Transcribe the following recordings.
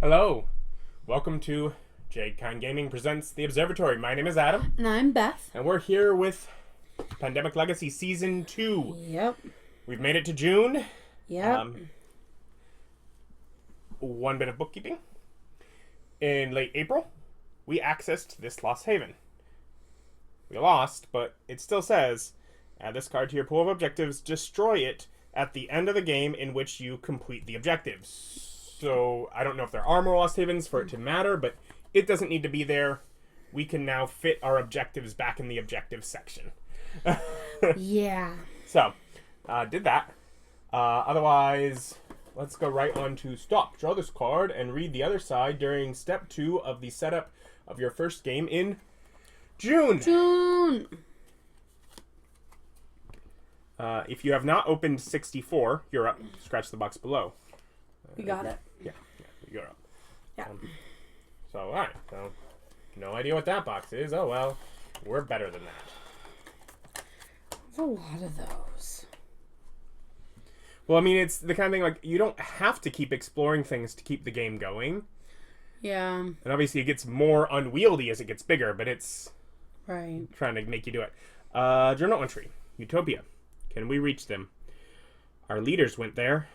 Hello, welcome to Jade Kind Gaming presents The Observatory. My name is Adam. And I'm Beth. And we're here with Pandemic Legacy Season 2. Yep. We've made it to June. Yep. One bit of bookkeeping. In late April, we accessed this Lost Haven. We lost, but it still says, add this card to your pool of objectives, destroy it at the end of the game in which you complete the objectives. So, I don't know if there are more Lost Havens for it to matter, but it doesn't need to be there. We can now fit our objectives back in the objectives section. Yeah. So, did that. Otherwise, let's go right on to stop. Draw this card and read the other side during step 2 of the setup of your first game in June. If you have not opened 64, you're up. Scratch the box below. We got it. Yeah, you're up. Yeah. So, alright. So, no idea what that box is. Oh, well, we're better than that. There's a lot of those. Well, I mean, it's the kind of thing, like, you don't have to keep exploring things to keep the game going. Yeah. And obviously it gets more unwieldy as it gets bigger, but it's right. Trying to make you do it. Journal entry. Utopia. Can we reach them? Our leaders went there.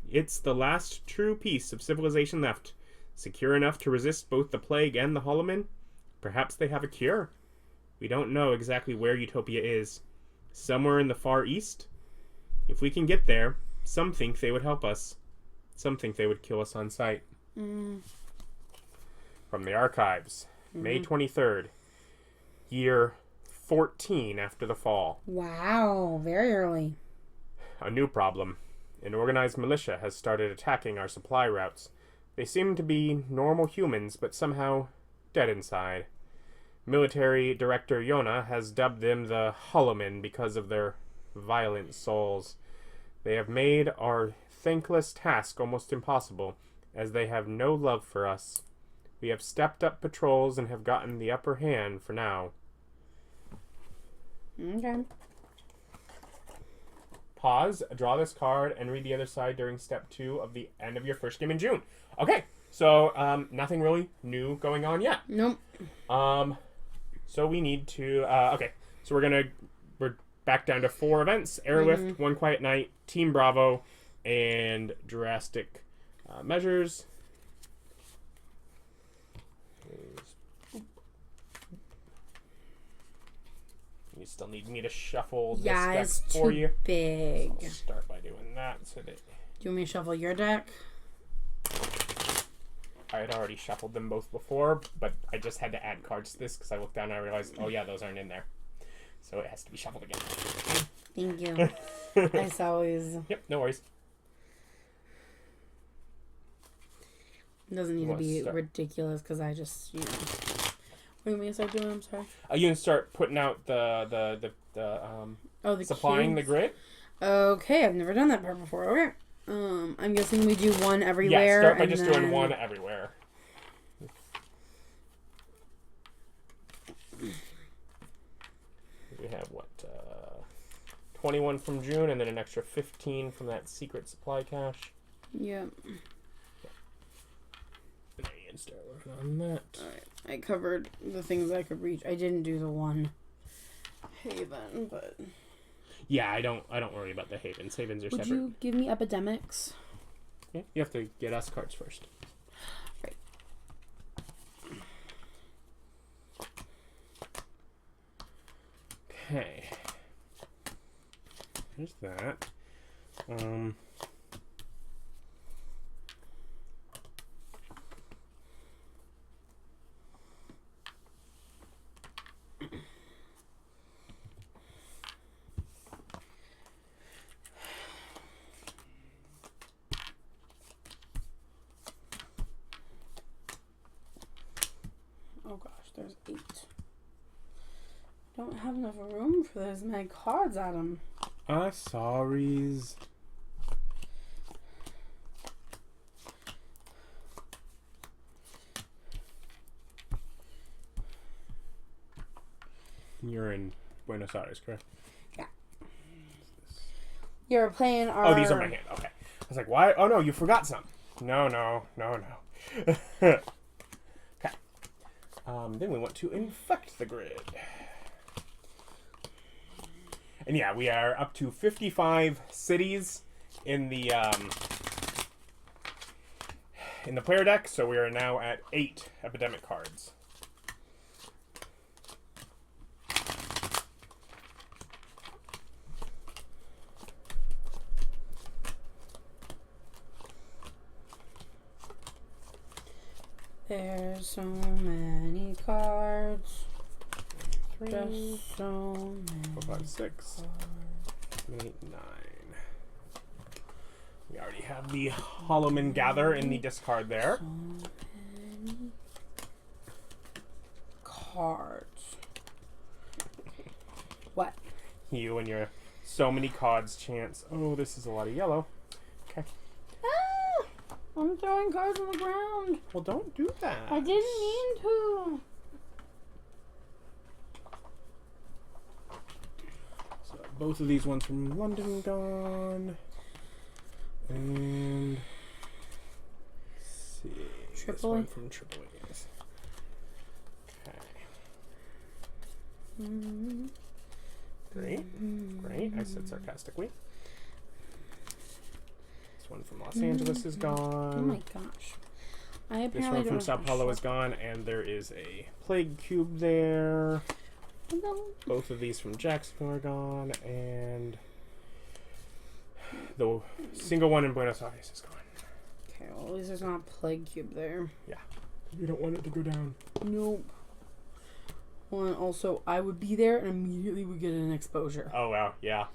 It's the last true piece of civilization left. Secure enough to resist both the plague and the Holomen? Perhaps they have a cure? We don't know exactly where Utopia is. Somewhere in the Far East? If we can get there, some think they would help us. Some think they would kill us on sight. From the archives, May 23rd, year 14 after the fall. Wow, very early. A new problem. An organized militia has started attacking our supply routes. They seem to be normal humans, but somehow dead inside. Military Director Yona has dubbed them the Holomen because of their violent souls. They have made our thankless task almost impossible, as they have no love for us. We have stepped up patrols and have gotten the upper hand for now. Okay. Pause, draw this card, and read the other side during step 2 of the end of your first game in June. Okay, so nothing really new going on yet. Nope. So we need to, okay, so we're back down to 4 events: Airlift, One Quiet Night, Team Bravo, and Drastic Measures. You still need me to shuffle this deck for you. Big. So I'll start by doing that. So that Do you want me to shuffle your deck? I had already shuffled them both before, but I just had to add cards to this because I looked down and I realized, oh yeah, those aren't in there. So it has to be shuffled again. Thank you. As always. Yep, no worries. It doesn't need to be ridiculous because I just, What do you mean start doing? I'm sorry. You can start putting out the supplying cubes? the grid. Okay, I've never done that part before. Okay. I'm guessing we do one everywhere. Yeah, start by just doing one everywhere. We have 21 from June, and then an extra 15 from that secret supply cache. Yep. And start working on that. Alright, I covered the things I could reach. I didn't do the one Haven, but Yeah, I don't worry about the Havens. Havens are separate. would you give me epidemics? Yeah, you have to get us cards first. Right. Okay. There's that. Oh gosh, there's 8. Don't have enough room for those many cards, Adam. Sorries. You're in Buenos Aires, correct? Yeah. You're playing our... Oh, these are my hand. Okay. I was like, why? Oh, no, you forgot some. No. Okay. Then we want to infect the grid. And yeah, we are up to 55 cities in the player deck, so we are now at 8 epidemic cards. There's so many cards. 3, Just so many 4, 5, 6, 7, 8, 9. We already have the Hollowman Gather in the discard there. So many cards. What? You and your so many cards chance. Oh, this is a lot of yellow. Okay. Ah! I'm throwing cards on the ground. Well, don't do that. I didn't mean to. So both of these ones from London gone. And let's see. This Tripoli? one from Tripoli. Yes. Okay. Great. I said sarcastically. This one from Los Angeles is gone. Oh my gosh. I This apparently one from don't Sao have Paulo a is gone, and there is a plague cube there. No. Both of these from Jacksonville are gone, and the single one in Buenos Aires is gone. Okay, well, at least there's not a plague cube there. Yeah. We don't want it to go down. Nope. Well, and also, I would be there and immediately would get an exposure. Oh, wow. Yeah.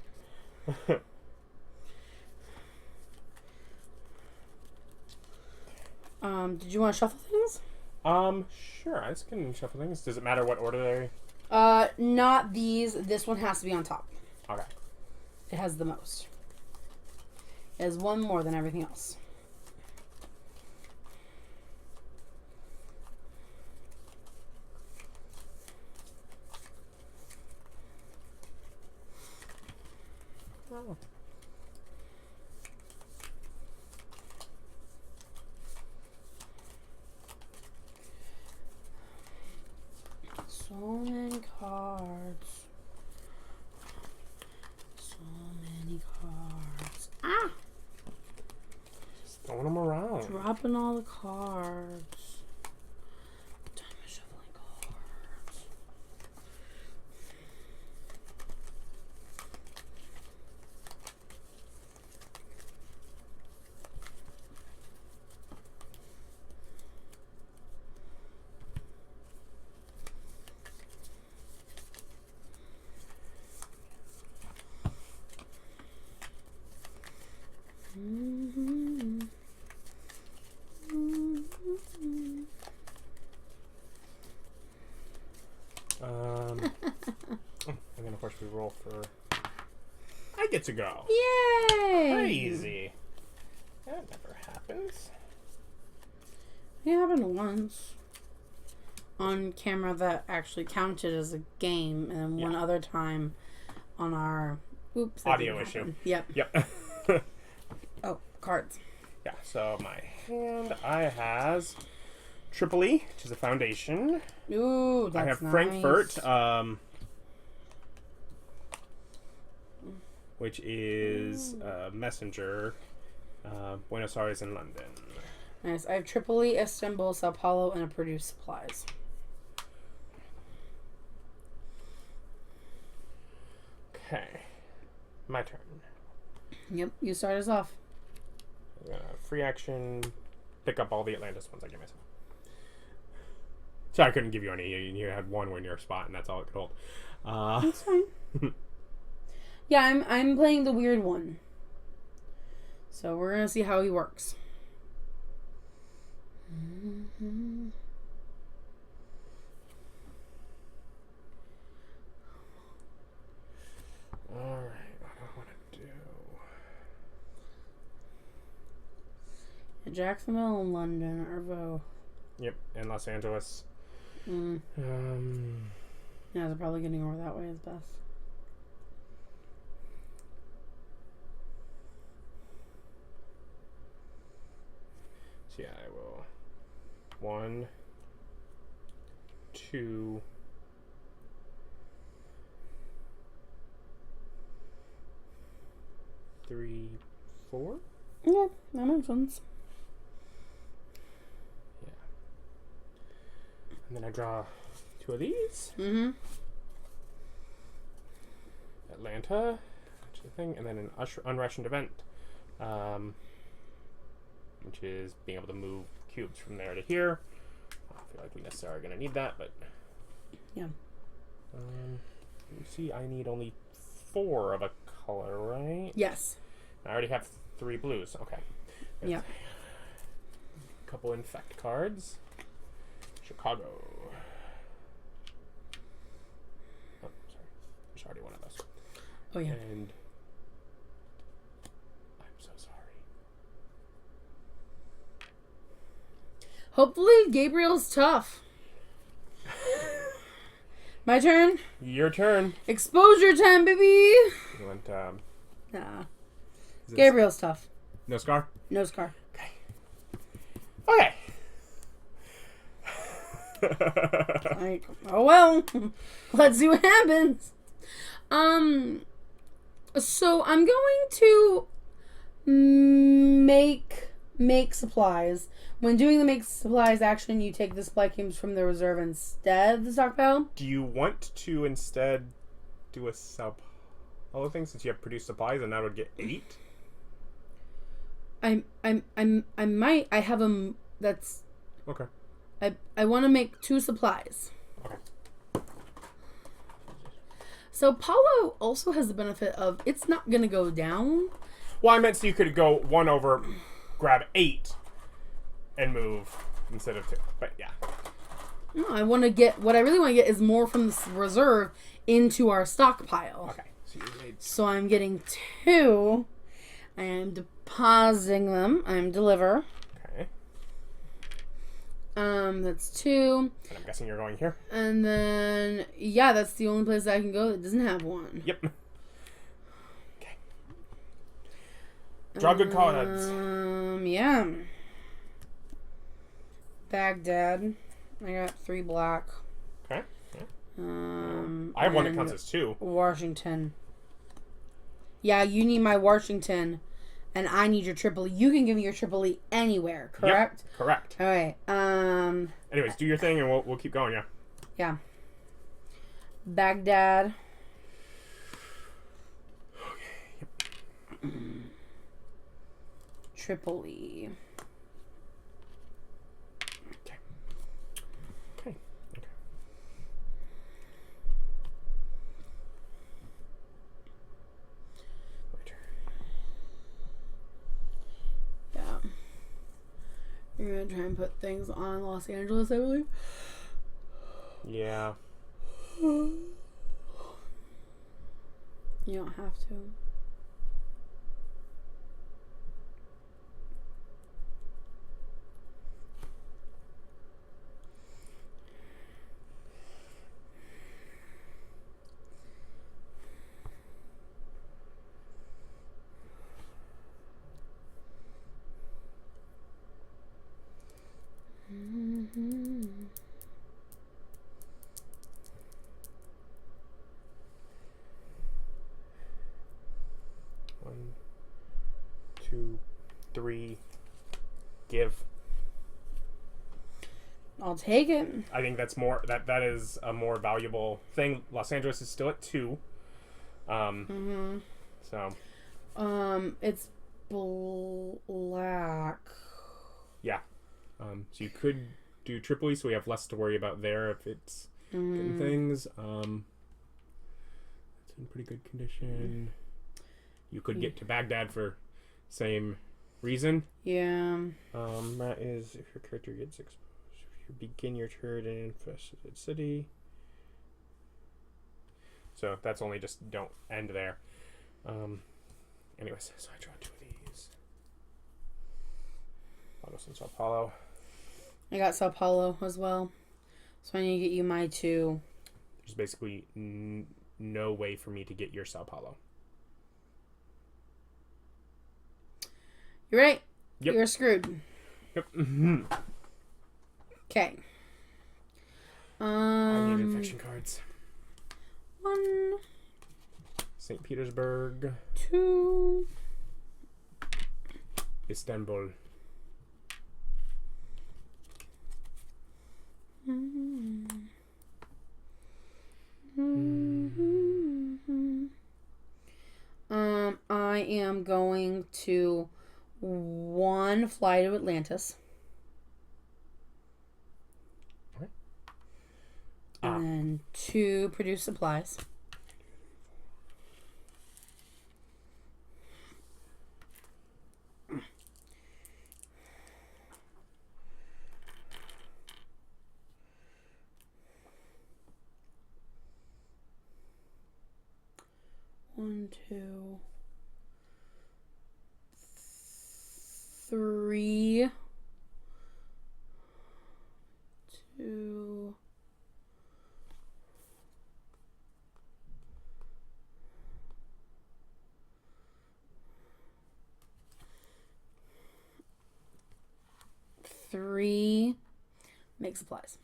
Did you want to shuffle things? Sure. I just can shuffle things. Does it matter what order they... Not these. This one has to be on top. Okay. It has the most. It has one more than everything else. Oh. So many cards. So many cards. Ah! Just throwing them around. Dropping all the cards. Time of shuffling cards. And then, of course, we roll for... I get to go. Yay! Crazy. That never happens. It happened once. On camera that actually counted as a game, and then one other time on our... Oops. Audio issue. Yep. Yep. Oh, cards. Yeah, so my hand, I has Tripoli, which is a foundation. Ooh, that's I have nice. Frankfurt, which is Messenger, Buenos Aires, and London. Nice. I have Tripoli, Istanbul, Sao Paulo, and a Produce Supplies. Okay. My turn. Yep, you start us off. I'm gonna free action, pick up all the Atlantis ones I gave myself. So I couldn't give you any. You had one in your spot, and that's all it could hold. That's fine. Yeah, I'm playing the weird one. So we're gonna see how he works. Alright, what do I want to do? Jacksonville and London are both. Yep, and Los Angeles. Yeah, they're probably getting over that way is best. So yeah, I will 1, 2, 3, 4. Yeah, that makes sense. Yeah. And then I draw 2 of these. Mm-hmm. Atlanta, which is the thing, and then an unrationed event, which is being able to move cubes from there to here. I don't feel like we necessarily are going to need that, but Yeah. You see, I need only 4 of a color, right? Yes. I already have 3 blues. Okay. Yeah. A couple infect cards. Chicago. Oh, sorry. There's already one of those. Oh, yeah. And I'm so sorry. Hopefully Gabriel's tough. My turn? Your turn. Exposure time, baby! You want, Nah. is this- Gabriel's tough. No scar? No scar. Okay. Okay. Like, oh well. Let's see what happens. So I'm going to make supplies. When doing the make supplies action, you take the supply cubes from the reserve instead of the stockpile. Do you want to instead do a sub other thing since you have produced supplies and that would get 8? I might. I have a. That's. Okay. I want to make 2 supplies. Okay. So Paulo also has the benefit of it's not gonna go down. Well, I meant so you could go 1 over, grab 8, and move instead of 2. But yeah. No, I want to get what I really want to get is more from the reserve into our stockpile. Okay. So you made. So I'm getting 2. I am depositing them. I'm deliver. Okay. That's 2. And I'm guessing you're going here. And then yeah, that's the only place I can go that doesn't have one. Yep. Okay. Draw good cards. Yeah. Baghdad. I got 3 black. Okay. Yeah. I I have one that counts as 2. Washington. Yeah, you need my Washington, and I need your Tripoli. You can give me your Tripoli anywhere, correct? Yep, correct. All right. Anyways, do your thing, and we'll keep going. Yeah. Yeah. Baghdad. Okay. Tripoli. Okay. Okay. Okay. My turn. Yeah. You're gonna try and put things on Los Angeles, I believe. Yeah. You don't have to. Mm-hmm. One, 2, 3. Give. I'll take it. I think that's more. That is a more valuable thing. Los Angeles is still at 2. So. It's black. Yeah. So you could do Tripoli, so we have less to worry about there if it's getting things. It's in pretty good condition. You could get to Baghdad for same reason. Yeah. That is if your character gets exposed. If you begin your turn in an infested city. So that's only just don't end there. Anyways, so I draw 2 of these. Lagos and Sao Paulo. I got Sao Paulo as well. So I need to get you my 2. There's basically no way for me to get your Sao Paulo. You're right. Yep. You're screwed. Yep. Okay. I need infection cards. 1, St. Petersburg. 2, Istanbul. I am going to 1 fly to Atlantis. Okay. And then 2 produce supplies. One, 2, 3, 2, 3. Make supplies.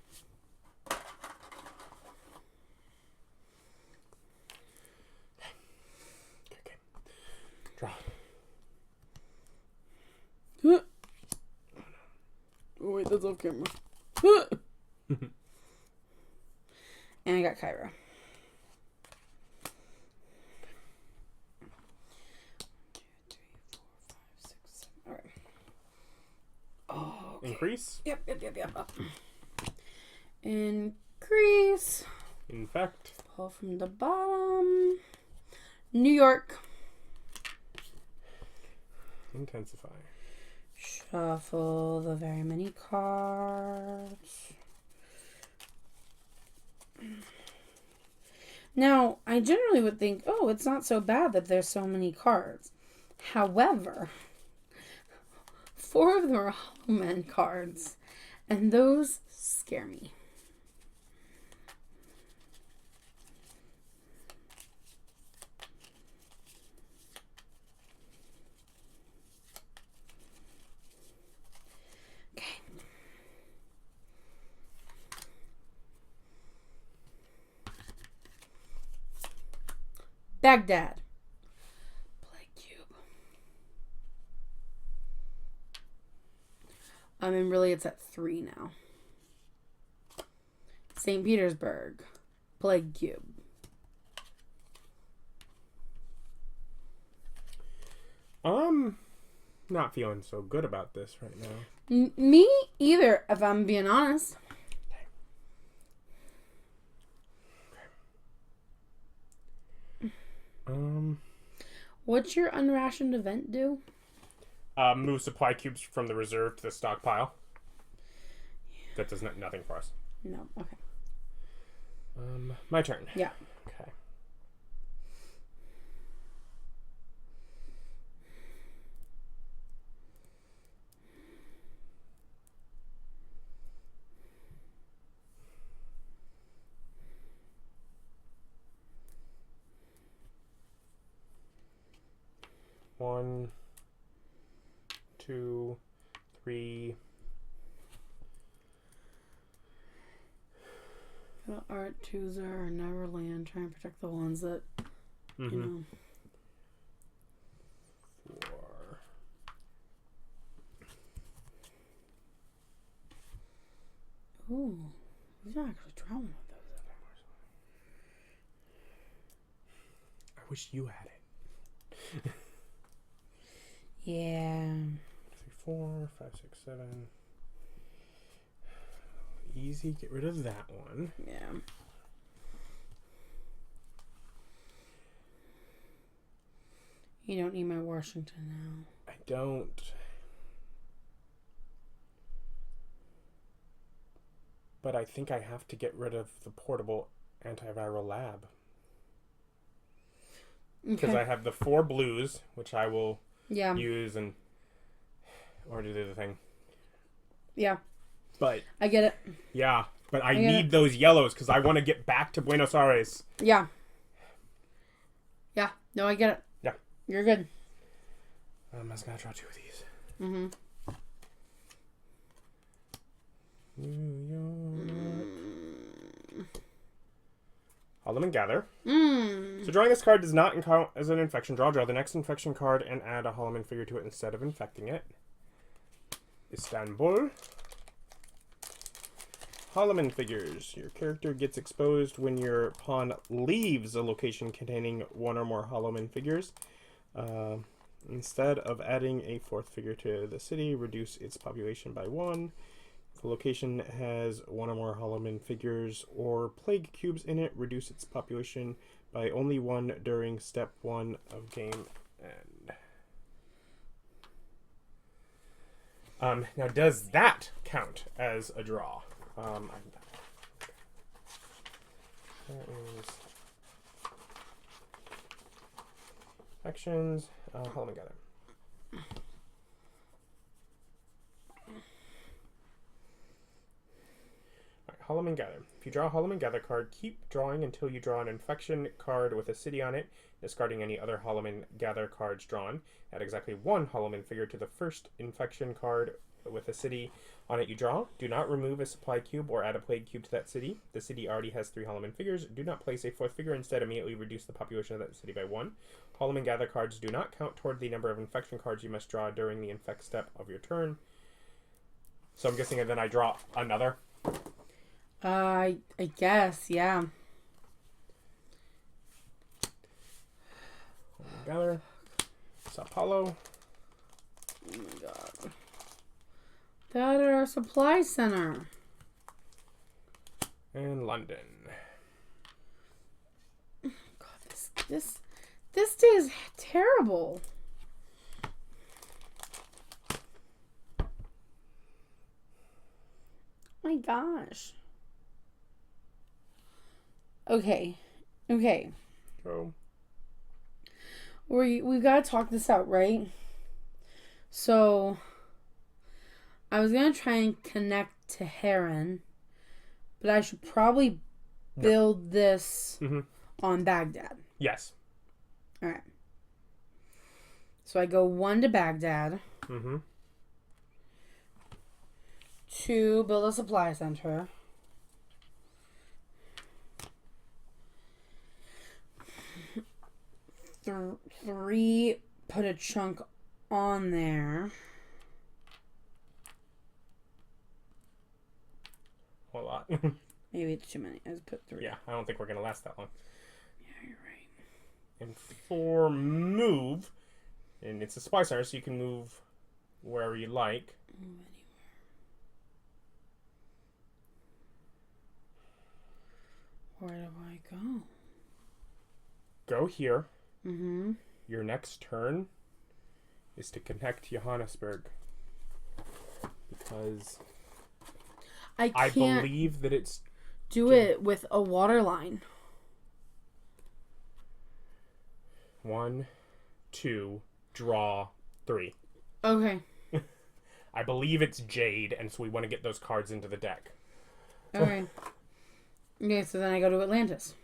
Okay. Draw. Oh, wait, that's off camera. And I got Kyra. All right. Oh, okay. Increase. Yep. Increase. Infect. Pull from the bottom. New York. Intensify. Shuffle the very many cards. Now, I generally would think, oh, it's not so bad that there's so many cards. However, 4 of them are Hollow Men cards, and those scare me. Okay. Baghdad. Plague Cube. I mean, really, it's at 3 now. St. Petersburg. Plague Cube. Not feeling so good about this right now. Me either, if I'm being honest. What's your unrationed event do? Move supply cubes from the reserve to the stockpile. That does nothing for us. No, okay. My turn. Yeah. Okay. One, 2, 3. Art Chooser or Neverland. Try and protect the ones that, you know. 4. Ooh. He's not actually drawing with those. I wish you had it. Yeah. 3, 4, 5, 6, 7. Easy. Get rid of that one. Yeah. You don't need my Washington now. I don't. But I think I have to get rid of the portable antiviral lab. Because I have the 4 blues, which I will use and or do the other thing. Yeah. But I get it. Yeah, but I need those yellows because I want to get back to Buenos Aires. Yeah. Yeah. No, I get it. Yeah. You're good. I was gonna draw 2 of these. New York. Holloman Gather. Mm. So drawing this card does not count as an infection draw. Draw the next infection card and add a Holloman figure to it instead of infecting it. Istanbul. Holloman figures. Your character gets exposed when your pawn leaves a location containing one or more Holloman figures. Instead of adding a fourth figure to the city, reduce its population by 1. If the location has one or more Holloman figures or plague cubes in it, reduce its population by only 1 during step 1 of game end. Now, does that count as a draw? That is actions. Holloman Gather. Holloman Gather. If you draw a Holloman Gather card, keep drawing until you draw an infection card with a city on it, discarding any other Holloman Gather cards drawn. Add exactly 1 Holloman figure to the first infection card with a city on it you draw. Do not remove a supply cube or add a plague cube to that city. The city already has 3 Holloman figures. Do not place a 4th figure. Instead, immediately reduce the population of that city by 1. Holloman Gather cards do not count toward the number of infection cards you must draw during the infect step of your turn. So I'm guessing then I draw another. I guess, yeah. Gather. Sao Paulo. Oh my god. That at our supply center. And London. God, this day is terrible. Oh my gosh. Okay. Go. We gotta talk this out, right? So I was gonna try and connect to Heron, but I should probably build this on Baghdad. Yes. Alright. So I go 1 to Baghdad. 2, build a supply center. 3, put a chunk on there. A lot. Maybe it's too many. I just put 3. Yeah, I don't think we're going to last that long. Yeah, you're right. And 4, move. And it's a supply center, so you can move wherever you like. Move anywhere. Where do I go? Go here. Mm-hmm. Your next turn is to connect Johannesburg. Because I can't believe that it's... do it with a water line. 1, 2, draw 3. Okay. I believe it's Jade, and so we want to get those cards into the deck. Okay. Okay, so then I go to Atlantis.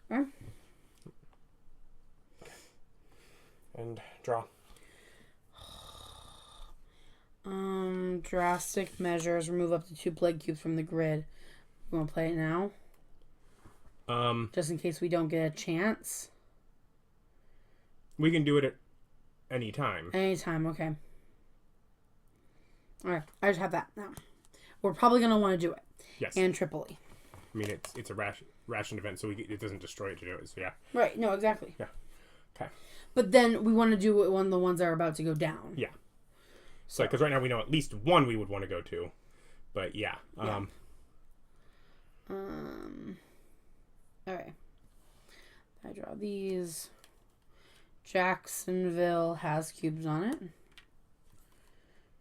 Right? And draw. Drastic measures. Remove up to 2 plague cubes from the grid. You want to play it now? Just in case we don't get a chance. We can do it at any time. Anytime, okay. Alright, I just have that now. We're probably going to want to do it. Yes. And Tripoli. I mean, it's a ration event, so it doesn't destroy it to do it, so yeah. Right, no, exactly. Yeah. Okay. But then we want to do it when the ones are about to go down. Yeah. So, because right now we know at least one we would want to go to. But yeah. Alright. I draw these. Jacksonville has cubes on it.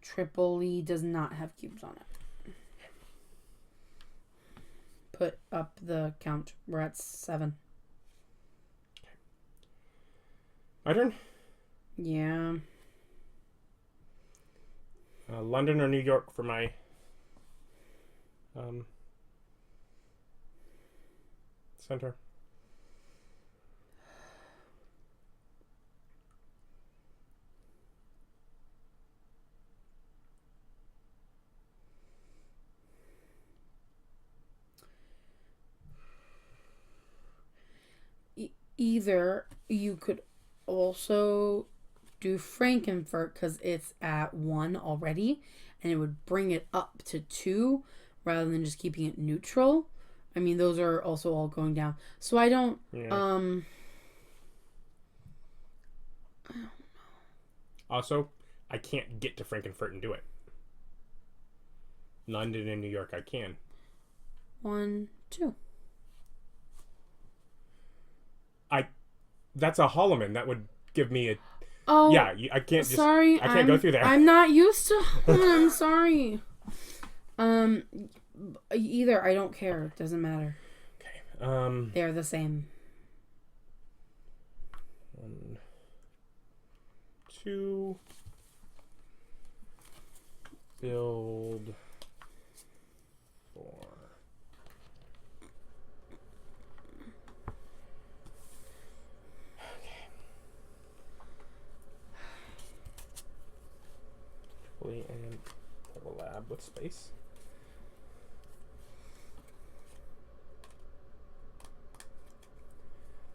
Tripoli does not have cubes on it. Put up the count. We're at 7. My turn? Yeah. London or New York for my center. Either you could also do Frankenfurt because it's at 1 already, and it would bring it up to 2 rather than just keeping it neutral. I mean, those are also all going down. So I don't. Yeah. Also, I can't get to Frankenfurt and do it. London and New York, I can. 1, 2. That's a Holloman. That would give me a. Oh, yeah. I can't just. Sorry, I can't go through there. I'm not used to. I'm sorry. Either I don't care. It doesn't matter. Okay. They're the same. 1, 2. Build 4. Okay. And a lab with space.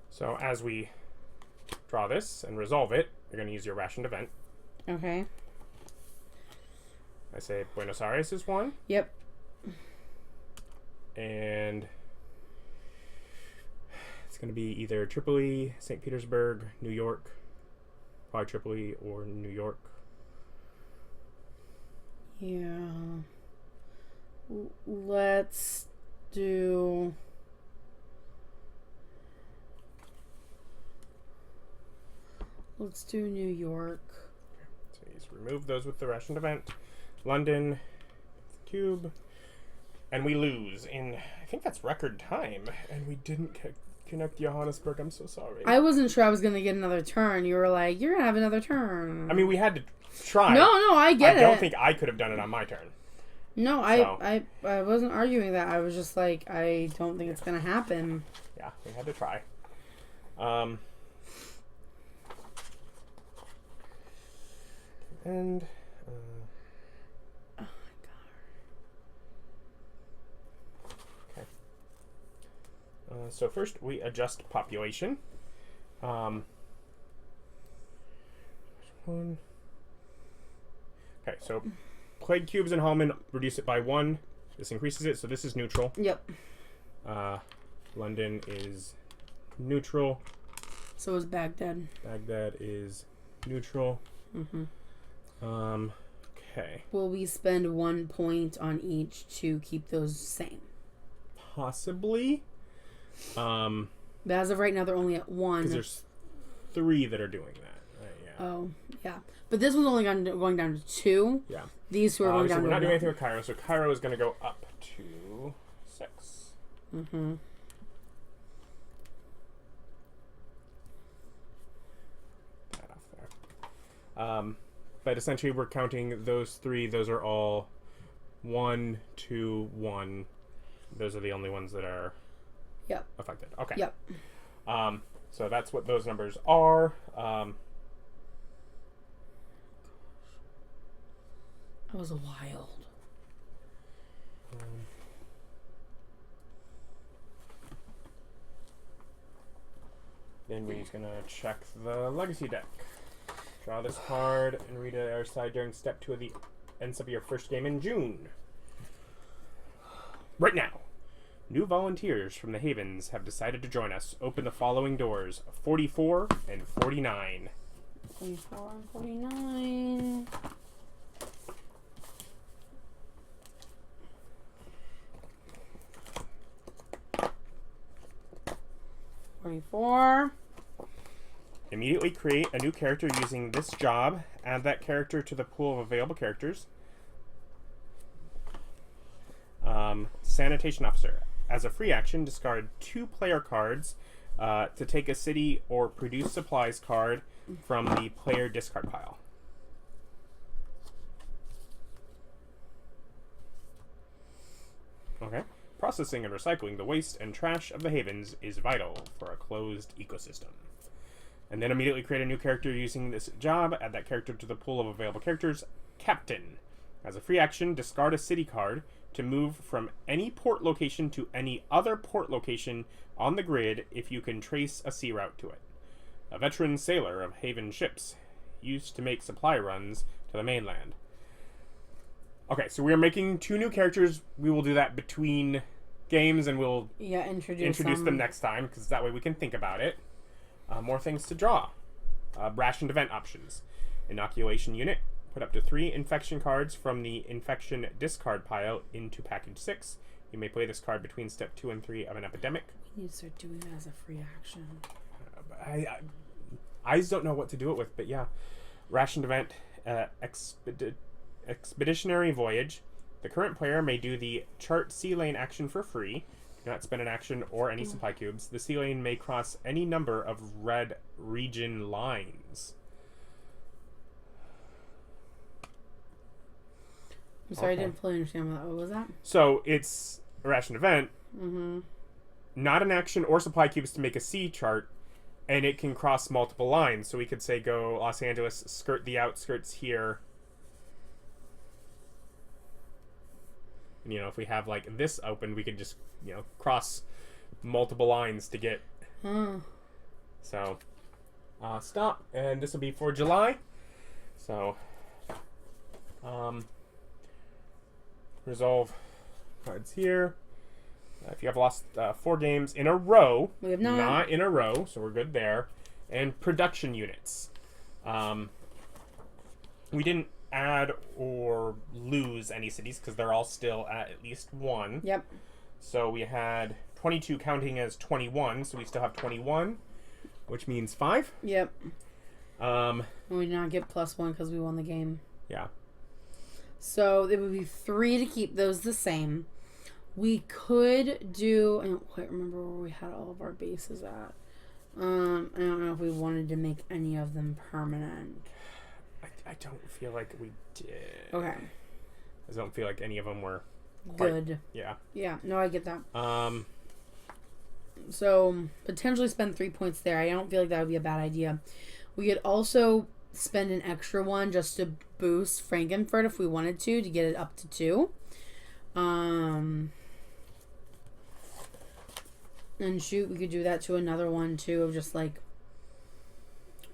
So as we draw this and resolve it, you're going to use your rationed event. Okay. I say Buenos Aires is 1. Yep. And it's going to be either Tripoli, St. Petersburg, New York, probably Tripoli or New York. Yeah. Let's do. Let's do New York. So you just remove those with the rationed event. London, cube, and we lose in, I think that's record time, and we didn't connect Johannesburg. I'm so sorry. I wasn't sure I was going to get another turn. You were like, you're going to have another turn. I mean, we had to try. No, I get it. I don't think I could have done it on my turn. No, So. I wasn't arguing that. I was just like, I don't think it's going to happen. Yeah, we had to try. And oh my god. Okay. So first we adjust population. One. Okay, so plague cubes and Hallman reduce it by 1. This increases it, so this is neutral. Yep. London is neutral. So is Baghdad. Baghdad is neutral. Mm-hmm. Okay. Will we spend 1 point on each to keep those same? Possibly. But as of right now, they're only at 1. Because there's 3 that are doing that. Yeah. Oh, yeah. But this one's only going down to 2. Yeah. These 2 are going down to 1. We're not doing anything with Cairo, so Cairo is going to go up to 6. Mm-hmm. That off there. But essentially we're counting those 3. Those are all 1, 2, 1. Those are the only ones that are affected. Okay. Yep. So that's what those numbers are. That was wild. Then we're just going to check the legacy deck. Draw this card and read it our side during step 2 of the ends of your first game in June. Right now, new volunteers from the Havens have decided to join us. Open the following doors: 44 and 49. 44 and 49. Immediately create a new character using this job. Add that character to the pool of available characters. Sanitation Officer. As a free action, discard 2 player cards to take a city or produce supplies card from the player discard pile. Okay. Processing and recycling the waste and trash of the Havens is vital for a closed ecosystem. And then immediately create a new character using this job. Add that character to the pool of available characters. Captain. As a free action, discard a city card to move from any port location to any other port location on the grid if you can trace a sea route to it. A veteran sailor of Haven ships used to make supply runs to the mainland. Okay, so we are making 2 new characters. We will do that between games, and we'll introduce them next time, because that way we can think about it. More things to draw. Rationed event options. Inoculation unit. Put up to 3 infection cards from the infection discard pile into package 6. You may play this card between step 2 and 3 of an epidemic. We need to start doing that as a free action. I just don't know what to do it with, but yeah. Rationed event. Expeditionary voyage. The current player may do the chart sea lane action for free. Do not spend an action or any supply cubes. The sea lane may cross any number of red region lines. I'm sorry, I didn't fully understand what was that. So it's a ration event. Mm-hmm. Not an action or supply cubes to make a sea chart, and it can cross multiple lines. So we could say go Los Angeles, skirt the outskirts here. And, if we have like this open, we could just cross multiple lines to get. So stop, and this will be for July. So resolve cards here. If you have lost 4 games in a row, we have not in a row, so we're good there. And production units. We didn't add or lose any cities because they're all still at least 1. Yep. So we had 22 counting as 21, so we still have 21, which means 5. Yep. We did not get +1 because we won the game. Yeah. So it would be 3 to keep those the same. We could do... I don't quite remember where we had all of our bases at. I don't know if we wanted to make any of them permanent. I don't feel like we did. Okay. I don't feel like any of them were good. Yeah. Yeah, no, I get that. So, potentially spend 3 points there. I don't feel like that would be a bad idea. We could also spend an extra one just to boost Frankenfurt if we wanted to get it up to 2. And shoot, we could do that to another one too, of just like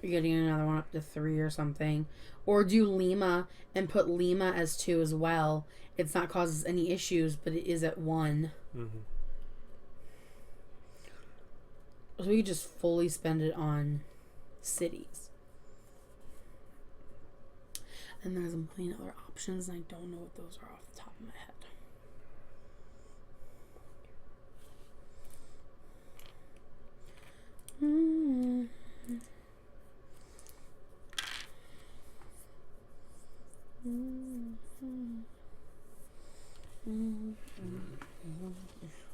getting another one up to 3 or something. Or do Lima and put Lima as 2 as well. It's not causes any issues, but it is at 1. Mm-hmm. So we could just fully spend it on cities. And there's a million other options, and I don't know what those are off the top of my head.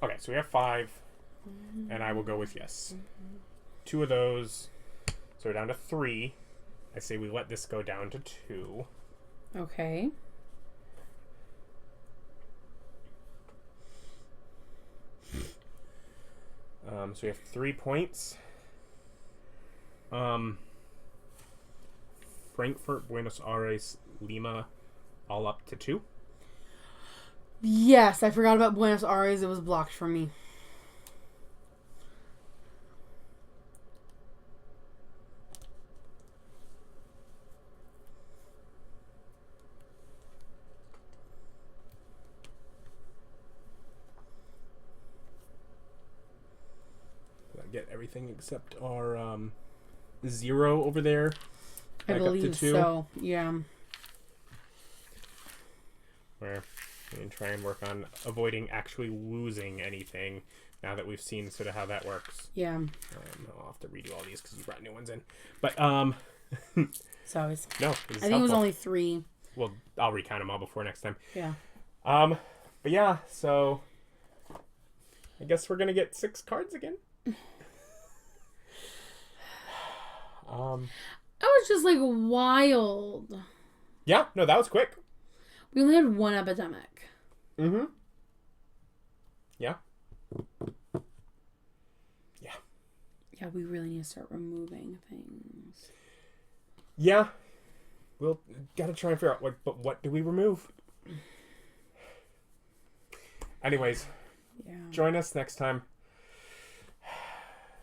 Okay, so we have 5, and I will go with yes. 2 of those, so we're down to 3. I say we let this go down to 2. Okay. So we have 3 points. Frankfurt, Buenos Aires, Lima, all up to 2. Yes, I forgot about Buenos Aires. It was blocked for me. Get everything except our 0 over there. I believe so. Yeah. Where we can try and work on avoiding actually losing anything now that we've seen sort of how that works. Yeah. I'll have to redo all these because you brought new ones in. But Sorry. No, I think it was only 3. Well, I'll recount them all before next time. Yeah. But yeah, so I guess we're gonna get 6 cards again. That was just like wild. Yeah, no, that was quick. We only had 1 epidemic. Mm-hmm. Yeah. Yeah. Yeah, we really need to start removing things. Yeah. We'll gotta try and figure out what do we remove? Anyways, Yeah. join us next time.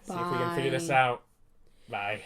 See if we can figure this Bye. out. Bye.